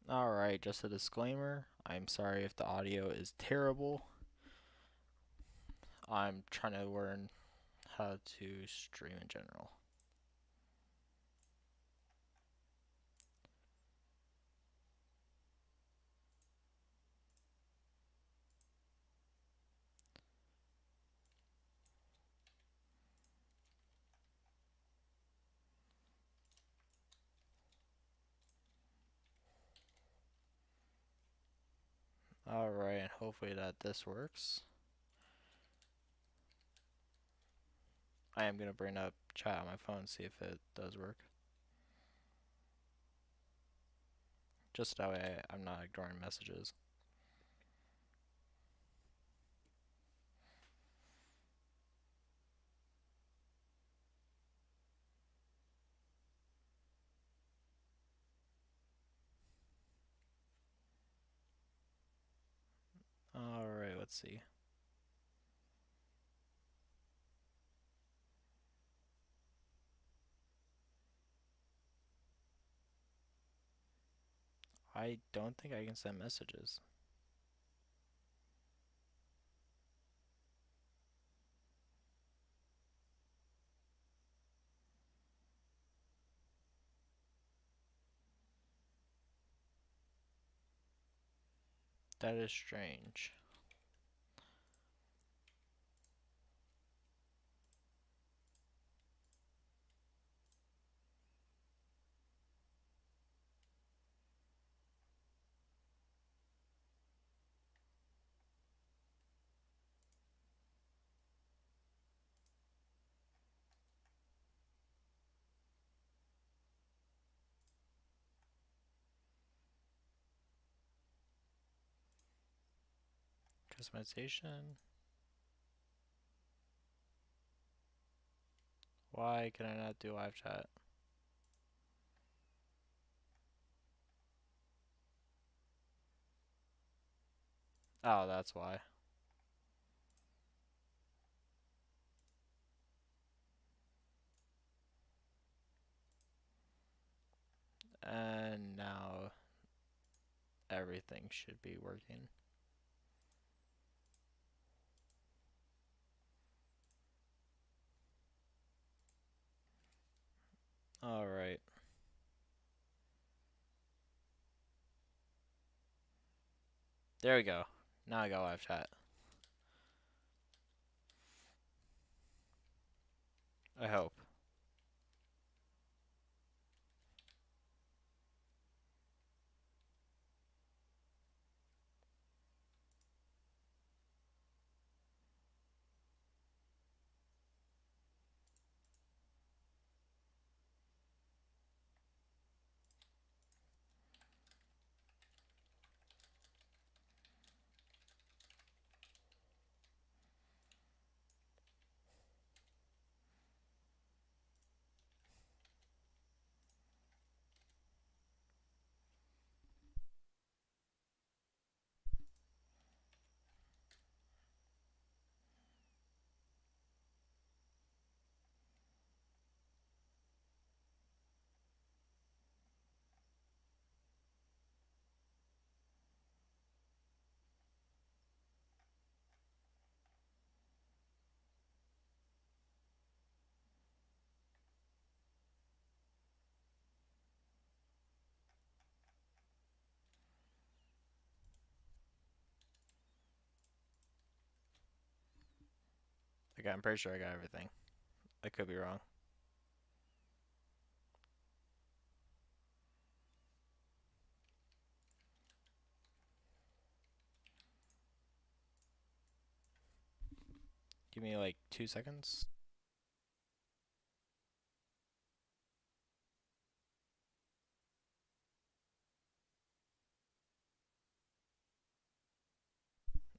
Alright, just a disclaimer. I'm sorry if the audio is terrible. I'm trying to learn how to stream in general. Alright, and hopefully that this works. I am going to bring up chat on my phone, see if it does work. Just that way I'm not ignoring messages. Alright, let's see. I don't think I can send messages. That is strange. Customization. Why can I not do live chat? Oh, that's why. And now everything should be working. Alright. There we go. Now I got live chat. I hope. Okay, I'm pretty sure I got everything. I could be wrong. Give me like 2 seconds.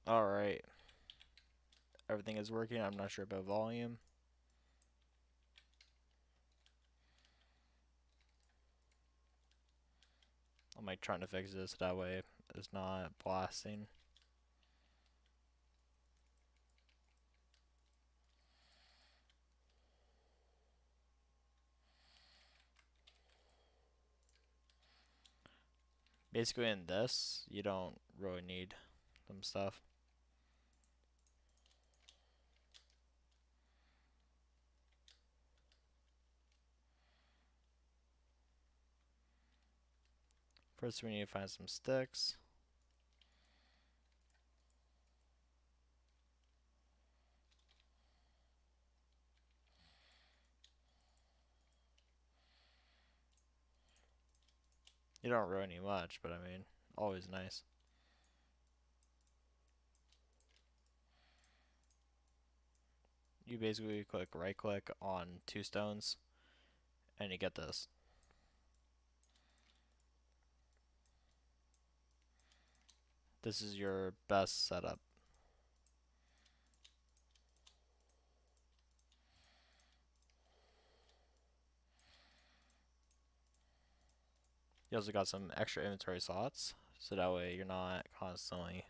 Alright. Everything is working. I'm not sure about volume. I'm like trying to fix this that way it's not blasting. Basically, in this, you don't really need some stuff. First, we need to find some sticks. You don't really need much, but I mean, always nice. You basically right click on 2 stones and you get this. This is your best setup. You also got some extra inventory slots, so that way you're not constantly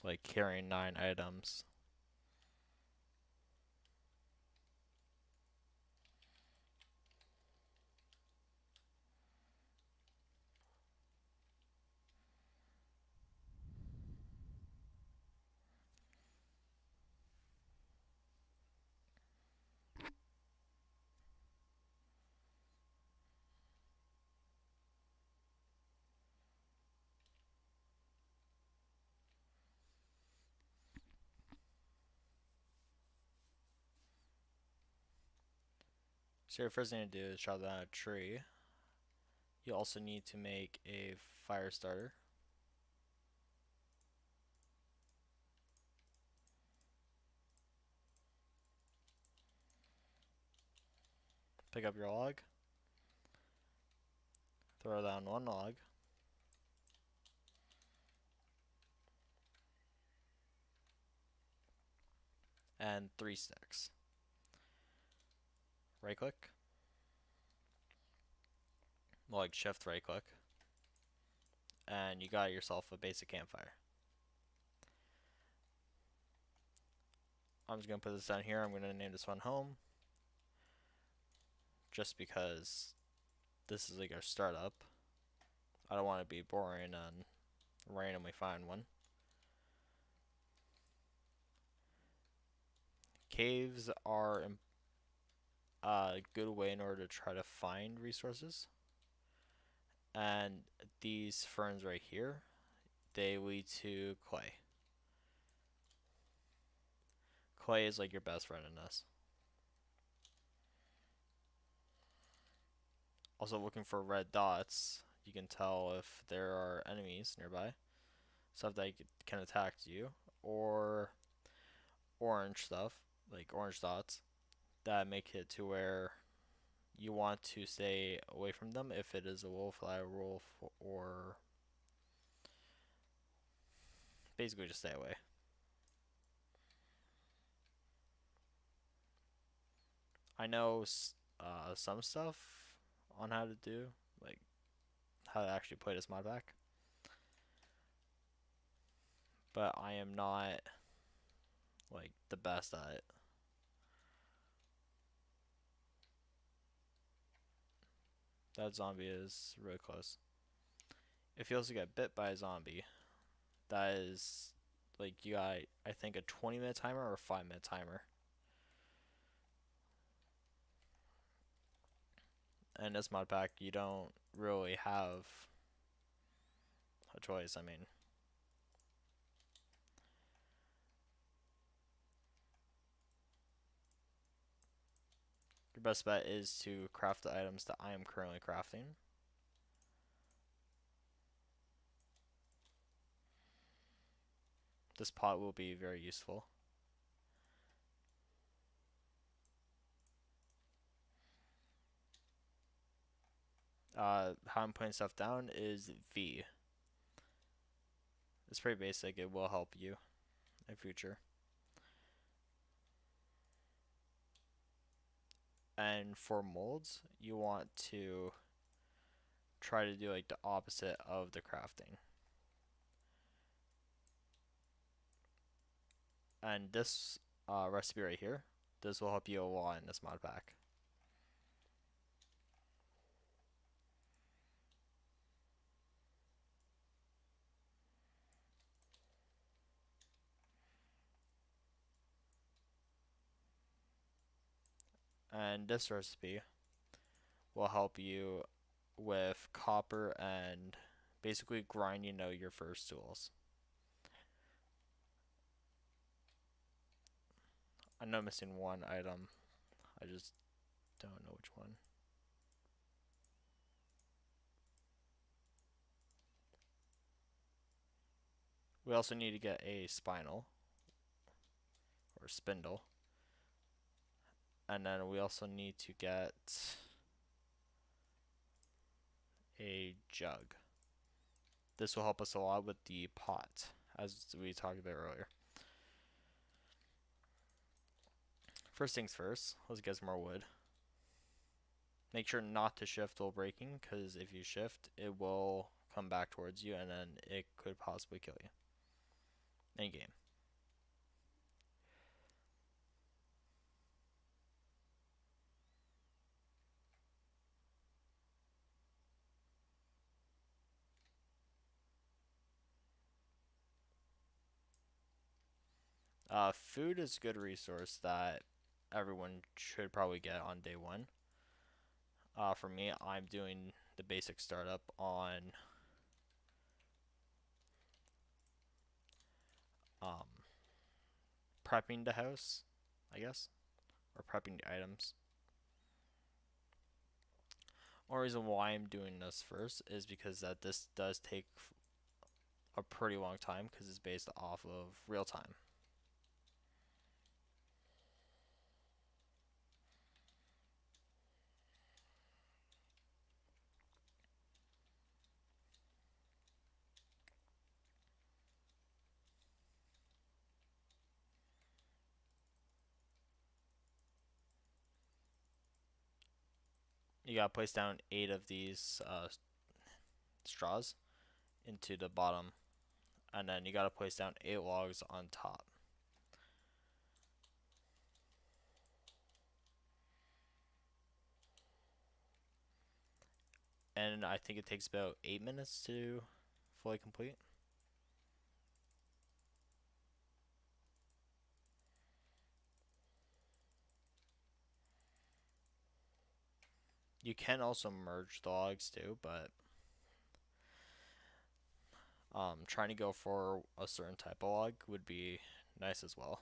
like carrying 9 items. So your first thing to do is chop down a tree. You also need to make a fire starter. Pick up your log. Throw down 1 log. And 3 sticks. Right click. Like shift right click. And you got yourself a basic campfire. I'm just going to put this down here. I'm going to name this one home. Just because this is like our startup. I don't want to be boring and randomly find one. Caves are a good way in order to try to find resources. And these ferns right here, they lead to clay. Clay is like your best friend in this. Also looking for red dots, you can tell if there are enemies nearby, stuff that can attack you, or orange stuff, like orange dots, that make it to where you want to stay away from them if it is a wolf, dire wolf, or basically just stay away. I know some stuff on how to do, like how to actually play this mod pack, but I am not like the best at it. That zombie is really close. If you also get bit by a zombie, that is like you got I think a 20-minute timer or a 5-minute timer. And this mod pack, you don't really have a choice. I mean, your best bet is to craft the items that I am currently crafting. This pot will be very useful. How I'm putting stuff down is V. It's pretty basic. It will help you in future. And for molds, you want to try to do like the opposite of the crafting. And this recipe right here, this will help you a lot in this mod pack. And this recipe will help you with copper and basically grinding out your first tools. I know I'm missing one item. I just don't know which one. We also need to get a spinel or spindle. And then we also need to get a jug. This will help us a lot with the pot, as we talked about earlier. First things first, let's get some more wood. Make sure not to shift while breaking, because if you shift, it will come back towards you and then it could possibly kill you. In game. Food is a good resource that everyone should probably get on day one. For me, I'm doing the basic startup on um, prepping the house, I guess, or prepping the items. One reason why I'm doing this first is because that this does take a pretty long time because it's based off of real time. You gotta place down 8 of these straws into the bottom, and then you gotta place down 8 logs on top. And I think it takes about 8 minutes to fully complete. You can also merge the logs too, but trying to go for a certain type of log would be nice as well.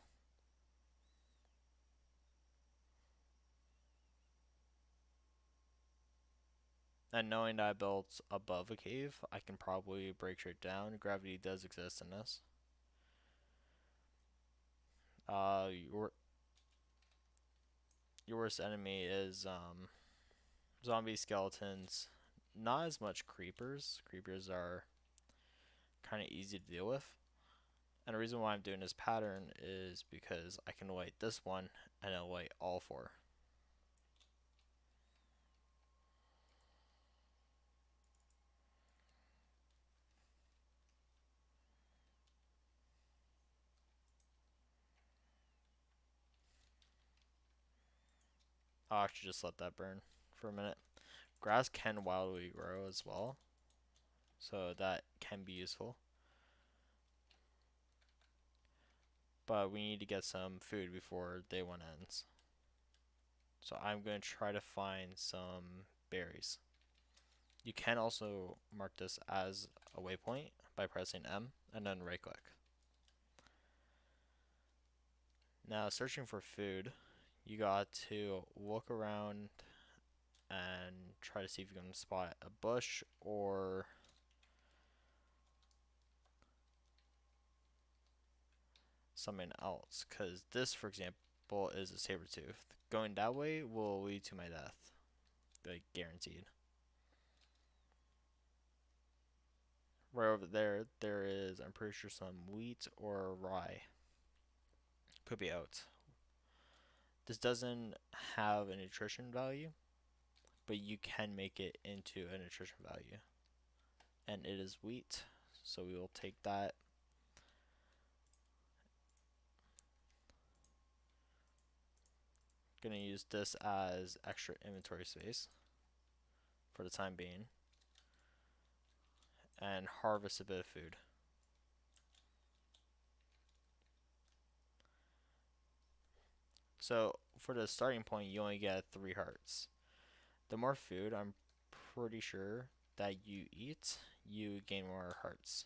And knowing that I built above a cave, I can probably break straight down. Gravity does exist in this. Your worst enemy is zombie skeletons. Not as much creepers. Creepers are kind of easy to deal with. And the reason why I'm doing this pattern is because I can light this one and it'll light all 4. I'll actually just let that burn for a minute. Grass can wildly grow as well, so that can be useful. But we need to get some food before day 1 ends. So I'm going to try to find some berries. You can also mark this as a waypoint by pressing M and then right click. Now searching for food, you got to look around and try to see if you can spot a bush or something else, because this, for example, is a saber tooth. Going that way will lead to my death, like guaranteed. Right over there, there is, I'm pretty sure, some wheat or rye. Could be oats. This doesn't have a nutrition value, but you can make it into a nutrition value. And it is wheat, so we will take that. Gonna use this as extra inventory space for the time being. And harvest a bit of food. So for the starting point, you only get 3 hearts. The more food, I'm pretty sure, that you eat, you gain more hearts.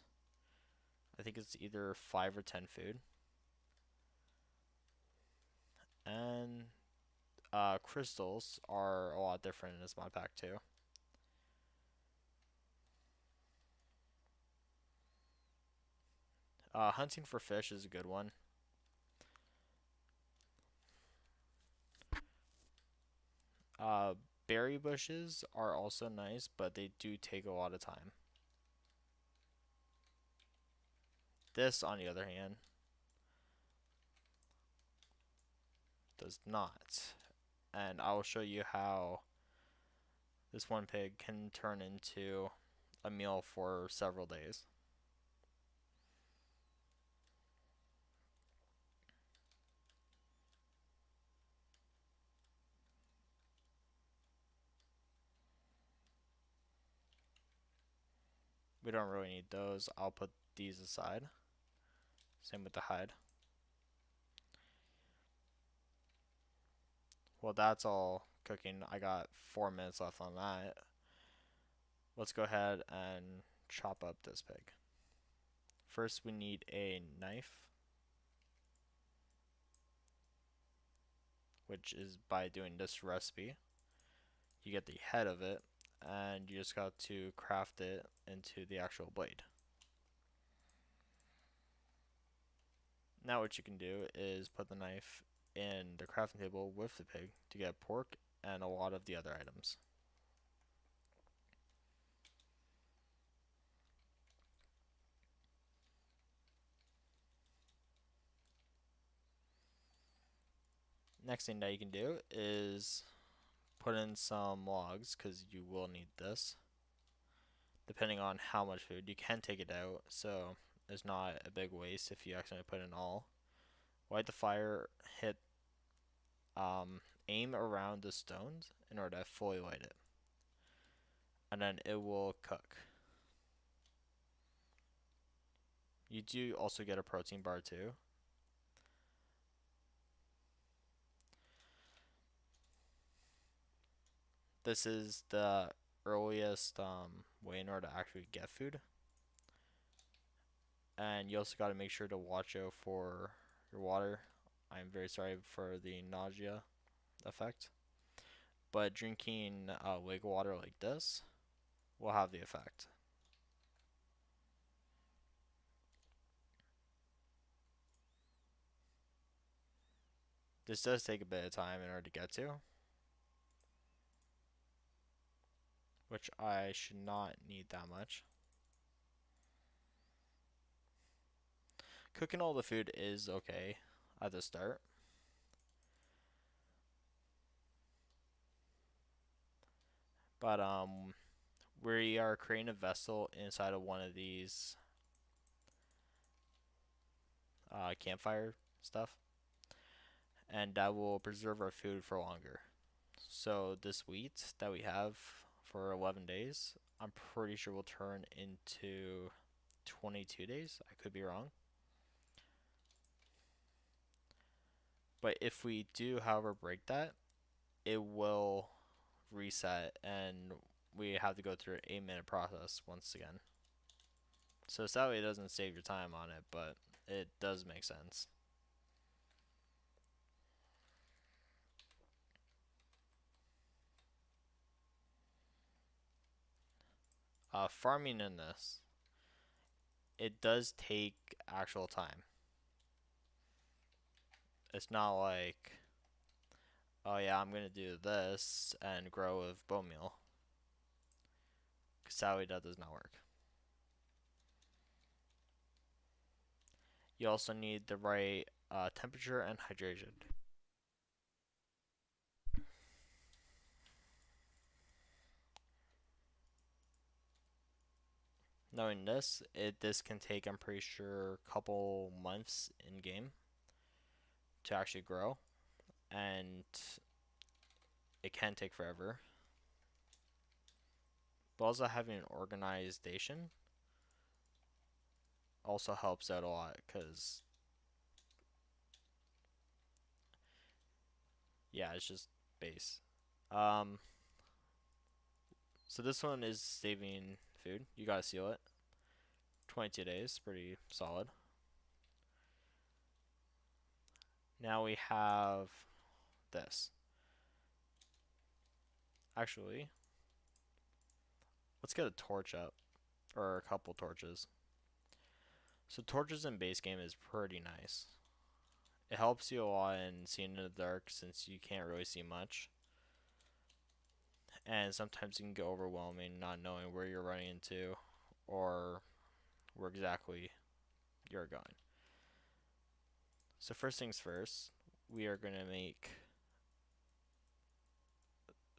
I think it's either 5 or 10 food. And crystals are a lot different in this mod pack too. Hunting for fish is a good one. Uh, berry bushes are also nice, but they do take a lot of time. This, on the other hand, does not. And I will show you how this one pig can turn into a meal for several days. We don't really need those. I'll put these aside. Same with the hide. Well, that's all cooking. I got 4 minutes left on that. Let's go ahead and chop up this pig. First, we need a knife, which is by doing this recipe. You get the head of it, and you just got to craft it into the actual blade. Now what you can do is put the knife in the crafting table with the pig to get pork and a lot of the other items. Next thing that you can do is put in some logs, because you will need this. Depending on how much food, you can take it out, so there's not a big waste if you accidentally put in all. Light the fire, hit aim around the stones in order to fully light it, and then it will cook. You do also get a protein bar too. This is the earliest way in order to actually get food. And you also got to make sure to watch out for your water. I'm very sorry for the nausea effect. But drinking lake water like this will have the effect. This does take a bit of time in order to get to, which I should not need that much. Cooking all the food is okay at the start. But we are creating a vessel inside of one of these campfire stuff, and that will preserve our food for longer. So this wheat that we have for 11 days, I'm pretty sure will turn into 22 days. I could be wrong. But if we do, however, break that, it will reset and we have to go through an 8-minute process once again. So that way it doesn't save your time on it, but it does make sense. Farming in this, it does take actual time. It's not like, oh yeah, I'm gonna do this and grow with bone meal. Because that way that does not work. You also need the right temperature and hydration. Knowing this, this can take, I'm pretty sure, a couple months in game to actually grow, and it can take forever. But also having an organization also helps out a lot, because Yeah, it's just base. Um, so this one is saving food. You gotta seal it. 22 days, pretty solid. Now we have this. Actually, let's get a torch up, or a couple torches. So torches in base game is pretty nice. It helps you a lot in seeing in the dark since you can't really see much. And sometimes it can get overwhelming not knowing where you're running into or where exactly you're going. So first things first, we are going to make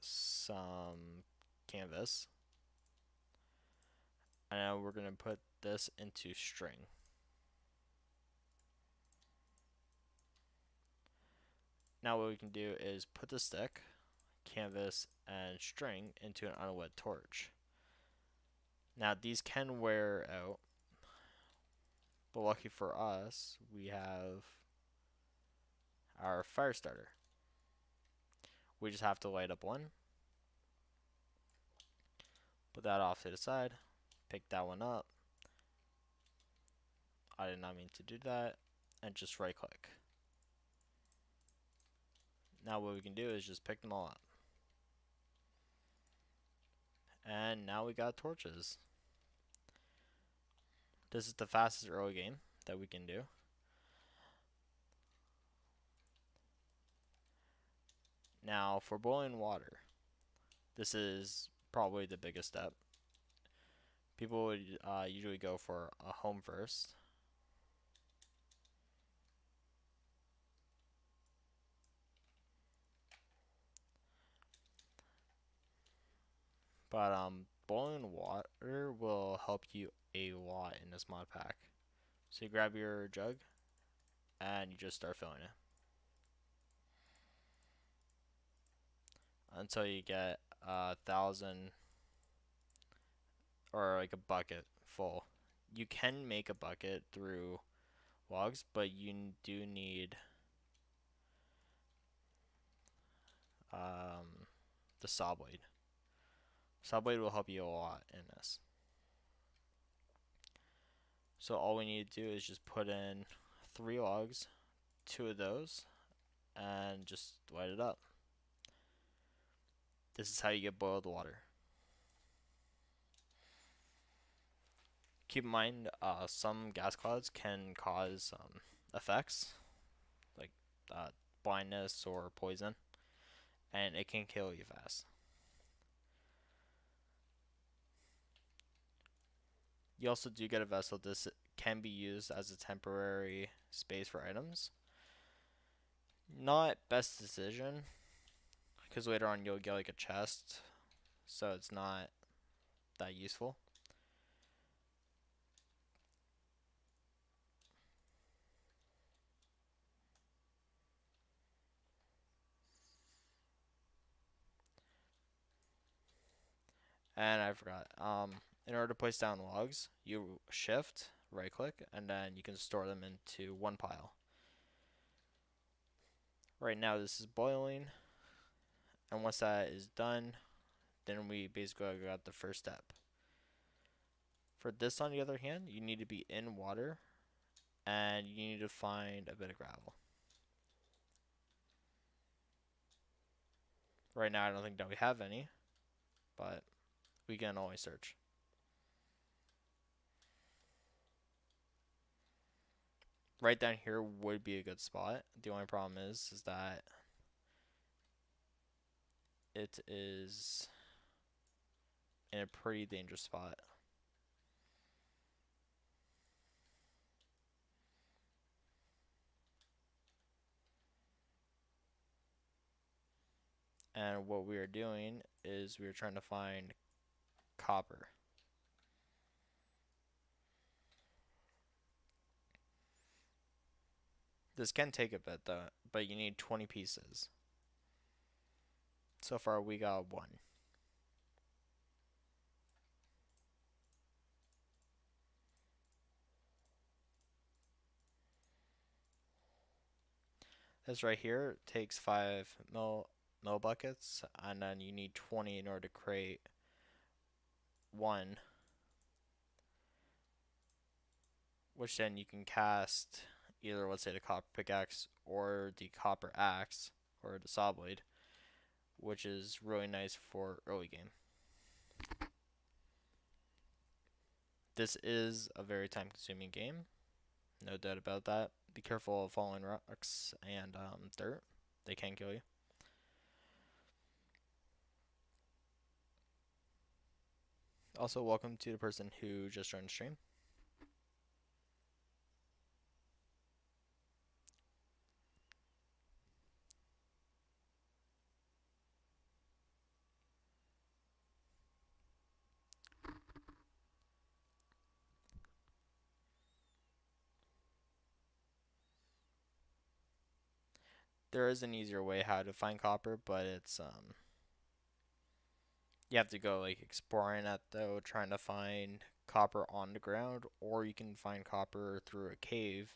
some canvas. And now we're going to put this into string. Now what we can do is put the stick, canvas, and string into an unlit torch. Now these can wear out, but lucky for us, we have our fire starter. We just have to light up one, put that off to the side, pick that one up. I did not mean to do that, and just right click. Now what we can do is just pick them all up. And now we got torches. This is the fastest early game that we can do. Now for boiling water, this is probably the biggest step. People would usually go for a home first. But boiling water will help you a lot in this mod pack. So you grab your jug and you just start filling it until you get 1,000 or like a bucket full. You can make a bucket through logs, but you do need the saw blade. Saw blade will help you a lot in this. So all we need to do is just put in 3 logs, 2 of those, and just light it up. This is how you get boiled water. Keep in mind, some gas clouds can cause effects like blindness or poison, and it can kill you fast. You also do get a vessel. This can be used as a temporary space for items. Not best decision, because later on you'll get like a chest, so it's not that useful. And I forgot. In order to place down logs, you shift, right click, and then you can store them into one pile. Right now this is boiling, and once that is done, then we basically got the first step. For this, on the other hand, you need to be in water, and you need to find a bit of gravel. Right now I don't think that we have any, but we can always search. Right down here would be a good spot. The only problem is that it is in a pretty dangerous spot. And what we are doing is we are trying to find copper. This can take a bit though, but you need 20 pieces. So far we got 1. This right here takes 5 mill buckets, and then you need 20 in order to create one, which then you can cast either, let's say, the copper pickaxe or the copper axe or the saw blade, which is really nice for early game. This is a very time consuming game, no doubt about that. Be careful of falling rocks and dirt, they can kill you. Also, welcome to the person who just joined the stream. There is an easier way how to find copper, but it's you have to go like exploring it though, trying to find copper on the ground, or you can find copper through a cave.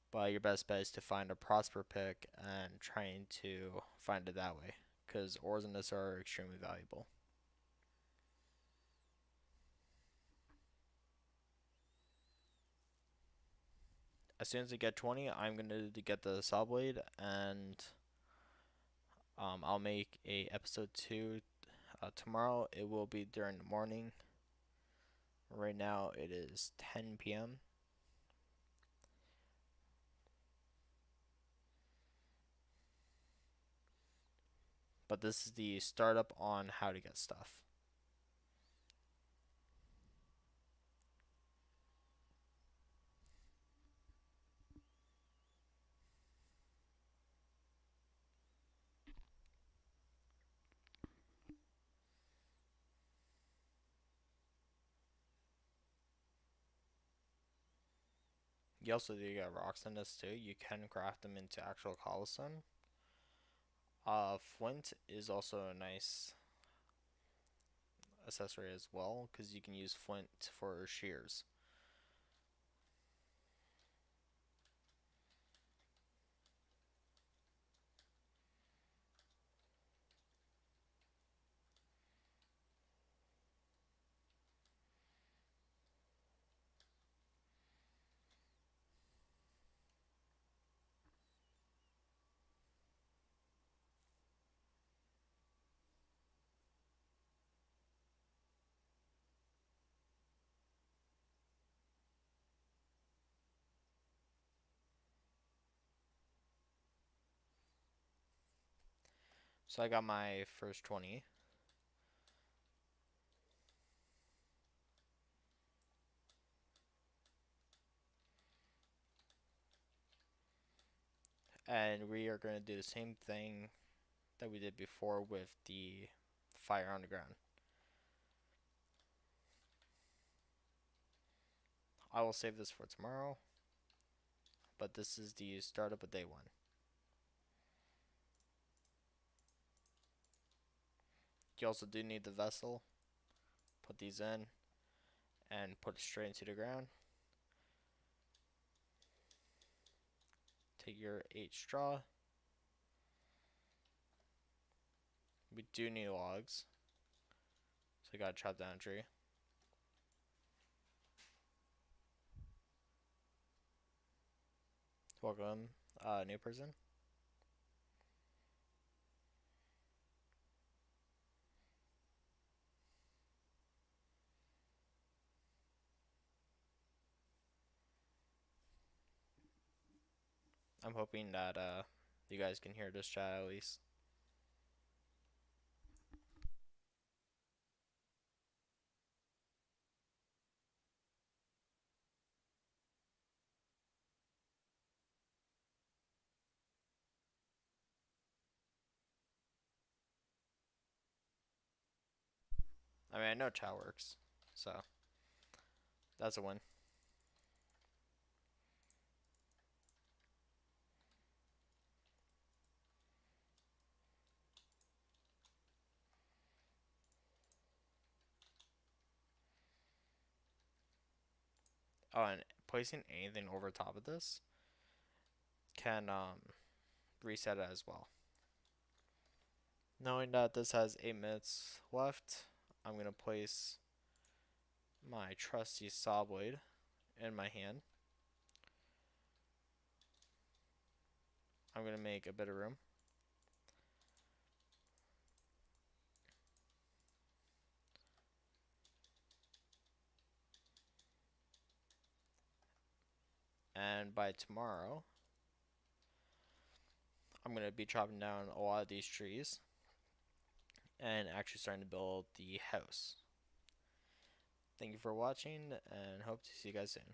But your best bet is to find a prosper pick and trying to find it that way, because ores in this are extremely valuable. As soon as I get 20, I'm gonna get the saw blade, and I'll make a episode 2 tomorrow. It will be during the morning. Right now it is 10 p.m. But this is the startup on how to get stuff. You also do get rocks in this too. You can craft them into actual cobblestone. Flint is also a nice accessory as well, because you can use flint for shears. So I got my first 20. And we are going to do the same thing that we did before with the fire on the ground. I will save this for tomorrow, but this is the startup of day 1. You also do need the vessel. Put these in and put it straight into the ground. Take your 8 straw. We do need logs, so I gotta chop down a tree. Welcome, new person. I'm hoping that you guys can hear this chat at least. I mean, I know chat works, so that's a win. Oh, and placing anything over top of this can reset it as well. Knowing that this has 8 minutes left, I'm going to place my trusty saw blade in my hand. I'm going to make a bit of room. And by tomorrow, I'm going to be chopping down a lot of these trees and actually starting to build the house. Thank you for watching and hope to see you guys soon.